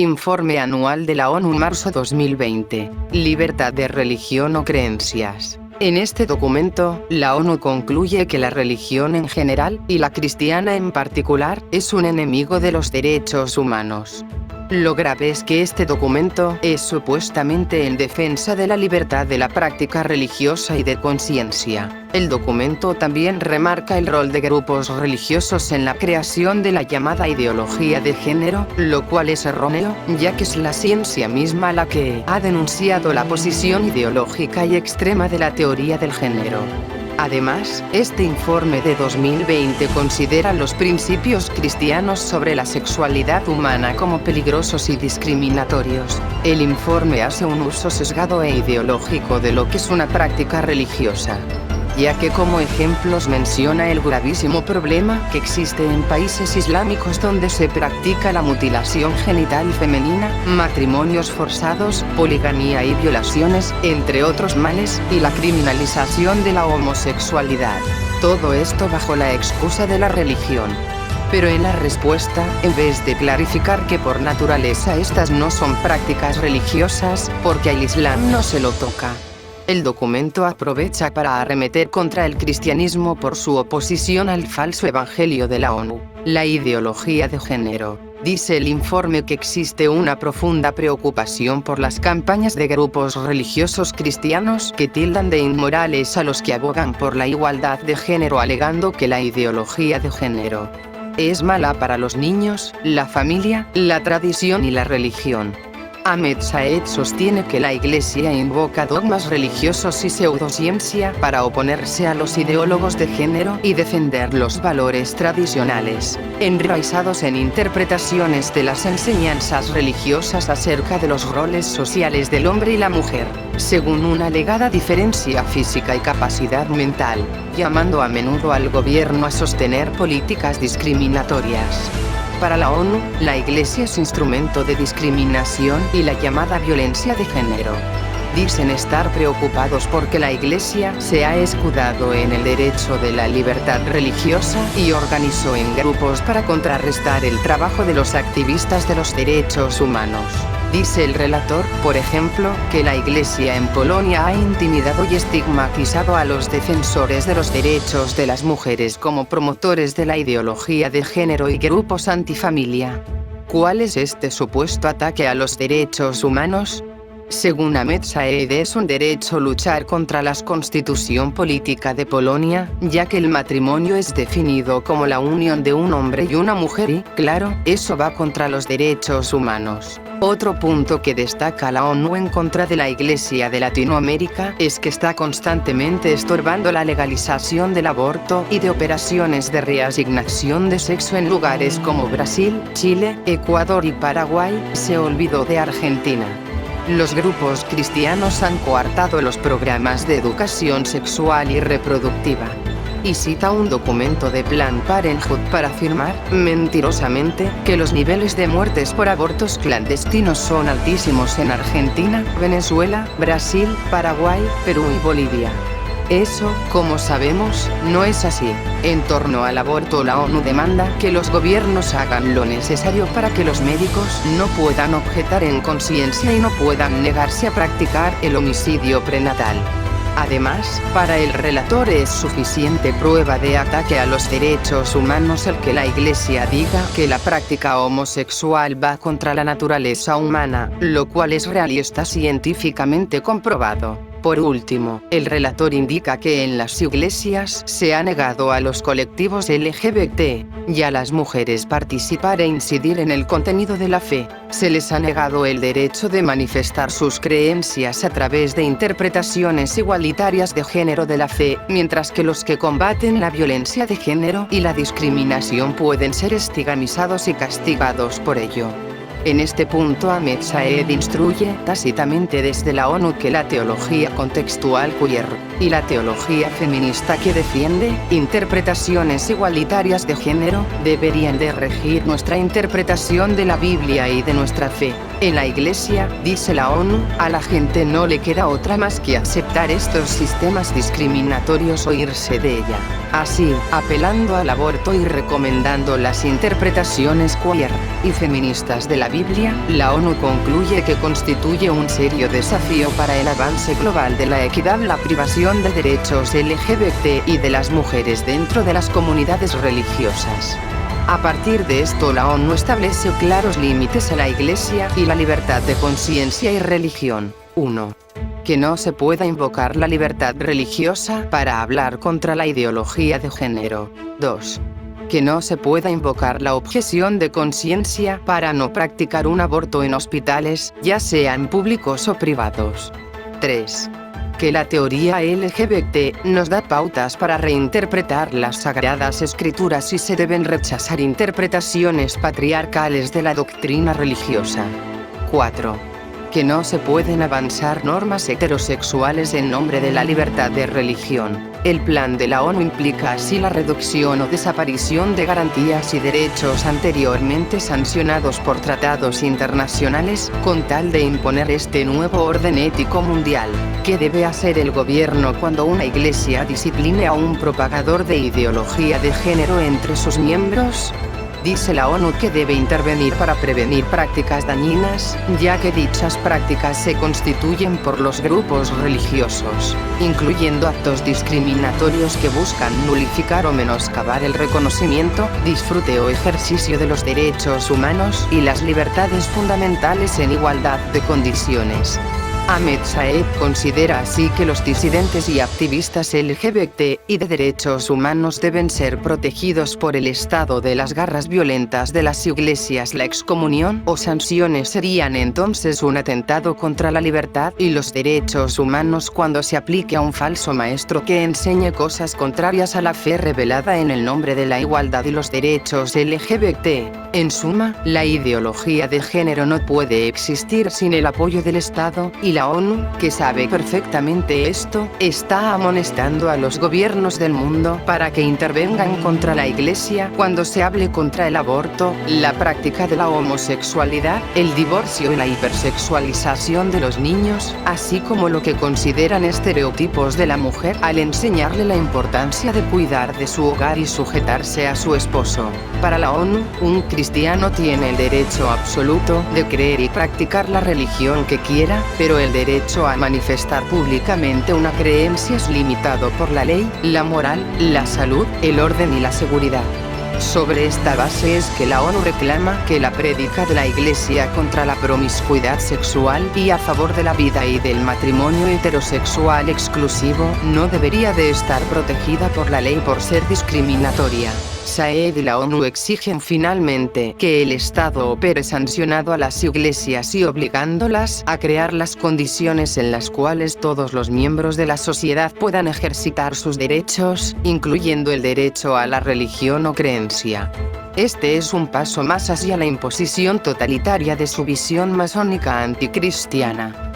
Informe anual de la ONU marzo 2020. Libertad de religión o creencias. En este documento, la ONU concluye que la religión en general, y la cristiana en particular, es un enemigo de los derechos humanos. Lo grave es que este documento es supuestamente en defensa de la libertad de la práctica religiosa y de conciencia. El documento también remarca el rol de grupos religiosos en la creación de la llamada ideología de género, lo cual es erróneo, ya que es la ciencia misma la que ha denunciado la posición ideológica y extrema de la teoría del género. Además, este informe de 2020 considera los principios cristianos sobre la sexualidad humana como peligrosos y discriminatorios. El informe hace un uso sesgado e ideológico de lo que es una práctica religiosa, ya que como ejemplos menciona el gravísimo problema que existe en países islámicos donde se practica la mutilación genital femenina, matrimonios forzados, poligamía y violaciones, entre otros males, y la criminalización de la homosexualidad. Todo esto bajo la excusa de la religión. Pero en la respuesta, en vez de clarificar que por naturaleza estas no son prácticas religiosas, porque al Islam no se lo toca, el documento aprovecha para arremeter contra el cristianismo por su oposición al falso evangelio de la ONU, la ideología de género. Dice el informe que existe una profunda preocupación por las campañas de grupos religiosos cristianos que tildan de inmorales a los que abogan por la igualdad de género, alegando que la ideología de género es mala para los niños, la familia, la tradición y la religión. Ahmed Saed sostiene que la Iglesia invoca dogmas religiosos y pseudociencia para oponerse a los ideólogos de género y defender los valores tradicionales, enraizados en interpretaciones de las enseñanzas religiosas acerca de los roles sociales del hombre y la mujer, según una alegada diferencia física y capacidad mental, llamando a menudo al gobierno a sostener políticas discriminatorias. Para la ONU, la Iglesia es instrumento de discriminación y la llamada violencia de género. Dicen estar preocupados porque la Iglesia se ha escudado en el derecho de la libertad religiosa y organizó en grupos para contrarrestar el trabajo de los activistas de los derechos humanos. Dice el relator, por ejemplo, que la Iglesia en Polonia ha intimidado y estigmatizado a los defensores de los derechos de las mujeres como promotores de la ideología de género y grupos antifamilia. ¿Cuál es este supuesto ataque a los derechos humanos? Según Ahmed Saed, es un derecho luchar contra la constitución política de Polonia, ya que el matrimonio es definido como la unión de un hombre y una mujer y, claro, eso va contra los derechos humanos. Otro punto que destaca la ONU en contra de la Iglesia de Latinoamérica es que está constantemente estorbando la legalización del aborto y de operaciones de reasignación de sexo en lugares como Brasil, Chile, Ecuador y Paraguay. Se olvidó de Argentina. Los grupos cristianos han coartado los programas de educación sexual y reproductiva. Y cita un documento de Planned Parenthood para afirmar, mentirosamente, que los niveles de muertes por abortos clandestinos son altísimos en Argentina, Venezuela, Brasil, Paraguay, Perú y Bolivia. Eso, como sabemos, no es así. En torno al aborto, la ONU demanda que los gobiernos hagan lo necesario para que los médicos no puedan objetar en conciencia y no puedan negarse a practicar el homicidio prenatal. Además, para el relator es suficiente prueba de ataque a los derechos humanos el que la Iglesia diga que la práctica homosexual va contra la naturaleza humana, lo cual es real y está científicamente comprobado. Por último, el relator indica que en las iglesias se ha negado a los colectivos LGBT y a las mujeres participar e incidir en el contenido de la fe. Se les ha negado el derecho de manifestar sus creencias a través de interpretaciones igualitarias de género de la fe, mientras que los que combaten la violencia de género y la discriminación pueden ser estigmatizados y castigados por ello. En este punto Ahmed Saed instruye tácitamente desde la ONU que la teología contextual queer y la teología feminista que defiende interpretaciones igualitarias de género deberían de regir nuestra interpretación de la Biblia y de nuestra fe. En la Iglesia, dice la ONU, a la gente no le queda otra más que aceptar estos sistemas discriminatorios o irse de ella. Así, apelando al aborto y recomendando las interpretaciones queer y feministas de la Biblia, la ONU concluye que constituye un serio desafío para el avance global de la equidad, la privación de derechos LGBT y de las mujeres dentro de las comunidades religiosas. A partir de esto, la ONU establece claros límites a la Iglesia y la libertad de conciencia y religión. 1. Que no se pueda invocar la libertad religiosa para hablar contra la ideología de género. 2. Que no se pueda invocar la objeción de conciencia para no practicar un aborto en hospitales, ya sean públicos o privados. 3. Que la teoría LGBT nos da pautas para reinterpretar las sagradas escrituras y se deben rechazar interpretaciones patriarcales de la doctrina religiosa. 4. Que no se pueden avanzar normas heterosexuales en nombre de la libertad de religión. El plan de la ONU implica así la reducción o desaparición de garantías y derechos anteriormente sancionados por tratados internacionales, con tal de imponer este nuevo orden ético mundial. ¿Qué debe hacer el gobierno cuando una iglesia discipline a un propagador de ideología de género entre sus miembros? Dice la ONU que debe intervenir para prevenir prácticas dañinas, ya que dichas prácticas se constituyen por los grupos religiosos, incluyendo actos discriminatorios que buscan nulificar o menoscabar el reconocimiento, disfrute o ejercicio de los derechos humanos y las libertades fundamentales en igualdad de condiciones. Ahmed Saeb considera así que los disidentes y activistas LGBT y de derechos humanos deben ser protegidos por el Estado de las garras violentas de las iglesias. La excomunión o sanciones serían entonces un atentado contra la libertad y los derechos humanos cuando se aplique a un falso maestro que enseñe cosas contrarias a la fe revelada en el nombre de la igualdad y los derechos LGBT. En suma, la ideología de género no puede existir sin el apoyo del Estado, y la ONU, que sabe perfectamente esto, está amonestando a los gobiernos del mundo para que intervengan contra la Iglesia cuando se hable contra el aborto, la práctica de la homosexualidad, el divorcio y la hipersexualización de los niños, así como lo que consideran estereotipos de la mujer, al enseñarle la importancia de cuidar de su hogar y sujetarse a su esposo. Para la ONU, un cristiano tiene el derecho absoluto de creer y practicar la religión que quiera, pero el derecho a manifestar públicamente una creencia es limitado por la ley, la moral, la salud, el orden y la seguridad. Sobre esta base es que la ONU reclama que la prédica de la Iglesia contra la promiscuidad sexual y a favor de la vida y del matrimonio heterosexual exclusivo no debería de estar protegida por la ley por ser discriminatoria. Saed y la ONU exigen finalmente que el Estado opere sancionando a las iglesias y obligándolas a crear las condiciones en las cuales todos los miembros de la sociedad puedan ejercitar sus derechos, incluyendo el derecho a la religión o creencia. Este es un paso más hacia la imposición totalitaria de su visión masónica anticristiana.